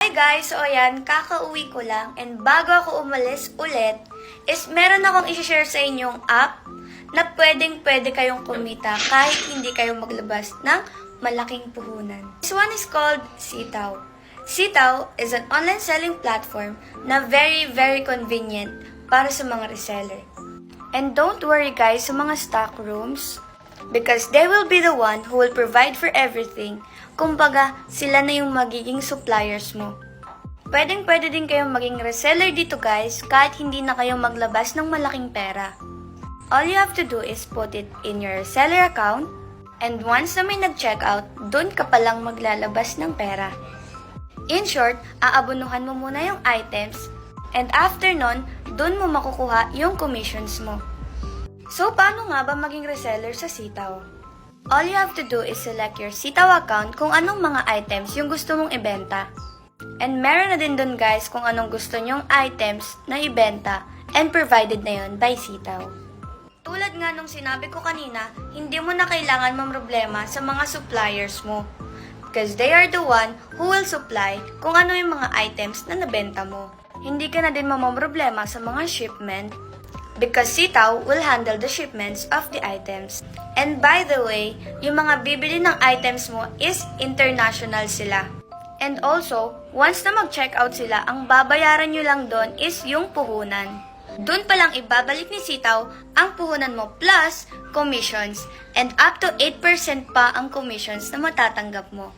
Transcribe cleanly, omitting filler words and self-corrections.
Hi guys! So ayan, kakauwi ko lang and bago ako umalis ulit is meron akong isi-share sa inyong app na pwedeng-pwede kayong kumita kahit hindi kayo maglabas ng malaking puhunan. This one is called Sitaw. Sitaw is an online selling platform na very convenient para sa mga reseller. And don't worry guys sa mga stock rooms because they will be the one who will provide for everything. Kumbaga, sila na yung magiging suppliers mo. Pwedeng-pwede din kayong maging reseller dito guys kahit hindi na kayo maglabas ng malaking pera. All you have to do is put it in your reseller account and once na may nag-checkout, dun ka palang maglalabas ng pera. In short, aabunuhan mo muna yung items and after nun, dun mo makukuha yung commissions mo. So, paano nga ba maging reseller sa Sitaw? All you have to do is select your Sitaw account kung anong mga items yung gusto mong ibenta. And meron na din dun guys kung anong gusto nyong items na ibenta and provided na yun by Sitaw. Tulad nga nung sinabi ko kanina, hindi mo na kailangan mamroblema sa mga suppliers mo. Because they are the one who will supply kung ano yung mga items na nabenta mo. Hindi ka na din mamroblema sa mga shipment because Sitaw will handle the shipments of the items. And by the way, yung mga bibili ng items mo is international sila. And also, once na mag-checkout sila, ang babayaran nyo lang doon is yung puhunan. Doon pa lang ibabalik ni Sitaw ang puhunan mo plus commissions and up to 8% pa ang commissions na matatanggap mo.